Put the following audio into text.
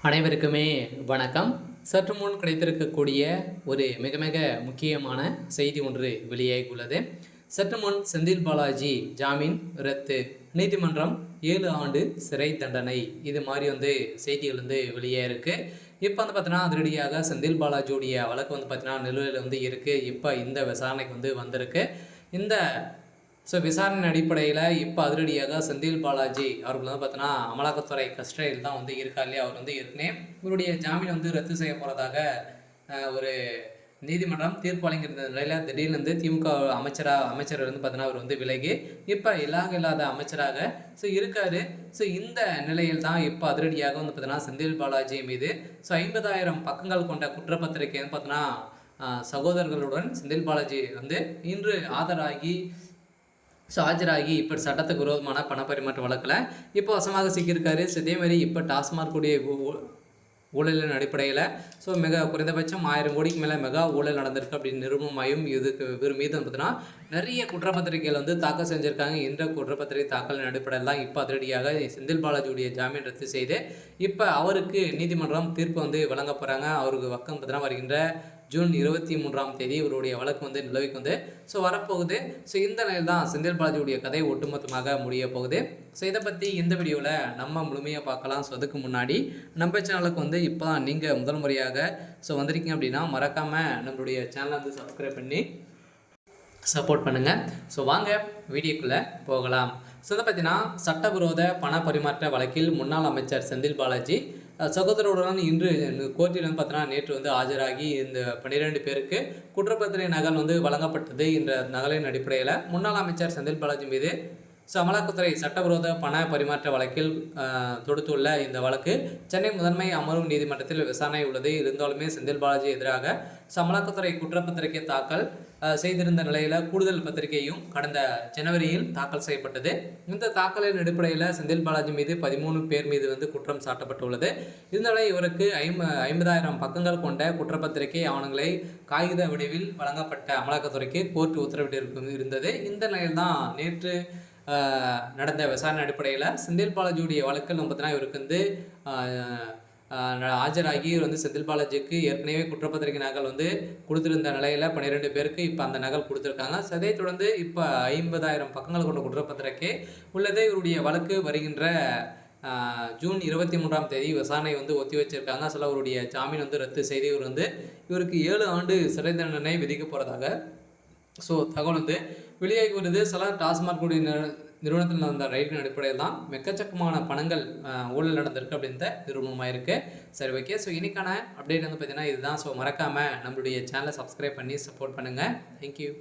அனைவருக்குமே வணக்கம். சற்று முன் கிடைத்திருக்கக்கூடிய ஒரு மிக மிக முக்கியமான செய்தி ஒன்று வெளியாகியுள்ளது. சற்று முன் செந்தில் பாலாஜி ஜாமீன் ரத்து, நீதிமன்றம் 7 ஆண்டு சிறை தண்டனை, இது மாதிரி செய்திகள் வெளியாயிருக்கு. இப்போ பார்த்தீங்கன்னா அதிரடியாக செந்தில் பாலாஜியுடைய வழக்கு பார்த்தீங்கன்னா நிலுவையில் இருக்குது. இப்போ இந்த விசாரணைக்கு வந்திருக்கு. இந்த விசாரணை அடிப்படையில் இப்போ அதிரடியாக செந்தில் பாலாஜி அவர்கள் பார்த்தீங்கன்னா அமலாக்கத்துறை கஸ்டடியில் தான் இருக்கார் இல்லையா. அவர் ஏற்கனவே இவருடைய ஜாமீன் ரத்து செய்ய போகிறதாக ஒரு நீதிமன்றம் தீர்ப்பு வழங்கியிருந்த நிலையில் திடீர்னு திமுக அமைச்சர் பார்த்தீங்கன்னா அவர் விலகி இப்போ இல்லாத அமைச்சராக இருக்காரு. இந்த நிலையில் தான் இப்போ அதிரடியாக பார்த்தீங்கன்னா செந்தில் பாலாஜி மீது 50,000 பக்கங்கள் கொண்ட குற்றப்பத்திரிகை பார்த்தீங்கன்னா சகோதரர்களுடன் செந்தில் பாலாஜி இன்று ஆஜராகி இப்போ சட்டத்துக்கு விரோதமான பணப்பரிமாற்ற வழக்கில் இப்போ வசமாக சிக்கியிருக்காரு. இதேமாதிரி இப்போ டாஸ்மார்க்குடைய ஊழலின் அடிப்படையில் மிக குறைந்தபட்சம் 1000 கோடிக்கு மேலே மெகா ஊழல் நடந்திருக்கு அப்படின்னு நிரூபமாயும் இதுக்கு இவர் மீது பார்த்தீங்கன்னா நிறைய குற்றப்பத்திரிகைகள் தாக்கல் செஞ்சுருக்காங்க. இந்த குற்றப்பத்திரிகை தாக்கலின் அடிப்படையில் தான் இப்போ அதிரடியாக செந்தில் பாலாஜியுடைய ஜாமீன் ரத்து செய்து இப்போ அவருக்கு நீதிமன்றம் தீர்ப்பு வழங்க போகிறாங்க. அவருக்கு பக்கம் பார்த்தீங்கன்னா வருகின்ற ஜூன் 23ஆம் தேதி இவருடைய வழக்கு நிலவுக்கு வரப்போகுது. இந்த நிலையில் தான் செந்தில் பாலாஜியுடைய கதை ஒட்டுமொத்தமாக முடிய போகுது. இதை பற்றி இந்த வீடியோவில் நம்ம முழுமையாக பார்க்கலாம். அதுக்கு முன்னாடி நம்ம சேனலுக்கு இப்போ தான் நீங்கள் முதல் முறையாக வந்திருக்கீங்க அப்படின்னா மறக்காமல் நம்மளுடைய சேனலை சப்ஸ்கிரைப் பண்ணி சப்போர்ட் பண்ணுங்கள். வாங்க வீடியோக்குள்ளே போகலாம். இதை பார்த்தீங்கன்னா சட்டவிரோத பண பரிமாற்ற வழக்கில் முன்னாள் அமைச்சர் செந்தில் பாலாஜி சகோதரருடன் இன்று கோர்ட்டில் பார்த்தீங்கன்னா நேற்று ஆஜராகி இந்த 12 பேருக்கு குற்றப்பத்திரிகை நகல் வழங்கப்பட்டது. இந்த நகலின் அடிப்படையில் முன்னாள் அமைச்சர் செந்தில் பாலாஜி மீது அமலாக்கத்துறை சட்டவிரோத பண பரிமாற்ற வழக்கில் தொடுத்துள்ள இந்த வழக்கு சென்னை முதன்மை அமர்வு நீதிமன்றத்தில் விசாரணை உள்ளது. இருந்தாலுமே செந்தில் பாலாஜி எதிராக அமலாக்கத்துறை குற்றப்பத்திரிகை தாக்கல் செய்திருந்த நிலையில் கூடுதல் பத்திரிகையும் கடந்த ஜனவரியில் தாக்கல் செய்யப்பட்டது. இந்த தாக்கலின் அடிப்படையில் செந்தில் பாலாஜி மீது 13 பேர் மீது குற்றம் சாட்டப்பட்டுள்ளது. இதனால இவருக்கு 50,000 பக்கங்கள் கொண்ட குற்றப்பத்திரிகை ஆவணங்களை காகித வடிவில் வழங்கப்பட்ட அமலாக்கத்துறைக்கு கோர்ட் உத்தரவிட்டு இருந்தது. இந்த நிலையில் தான் நேற்று நடந்த விசாரணை அடிப்படையில் செந்தில் பாலாஜியுடைய வழக்கில் பார்த்தீங்கன்னா இவருக்கு ஆஜராகி செந்தில் பாலாஜிக்கு ஏற்கனவே குற்றப்பத்திரிகை நகல் கொடுத்துருந்த நிலையில் 12 பேருக்கு இப்போ அந்த நகல் கொடுத்துருக்காங்க. அதை தொடர்ந்து இப்போ 50,000 பக்கங்கள் கொண்ட குற்றப்பத்திரிகை உள்ளது. இவருடைய வழக்கு வருகின்ற ஜூன் 23ஆம் தேதி விசாரணை ஒத்தி வச்சிருக்காங்க. அவருடைய ஜாமீன் ரத்து செய்து இவருக்கு 7 ஆண்டு சிறை தண்டனை விதிக்க போகிறதாக தகவல் வெளியாகி வருது. டாஸ்மார்க்குடைய நிறுவனத்தில் நடந்த ரைட்டின் அடிப்படையில் தான் எக்கச்சக்கமான பணங்கள் ஊழல் நடந்திருக்கு அப்படின்ற நிறுவனமாயிருக்கு. சரி, ஓகே. இன்னைக்கான அப்டேட் பார்த்தீங்கன்னா இதுதான். மறக்காமல் நம்மளுடைய சேனலை சப்ஸ்கிரைப் பண்ணி சப்போர்ட் பண்ணுங்கள். தேங்க்யூ.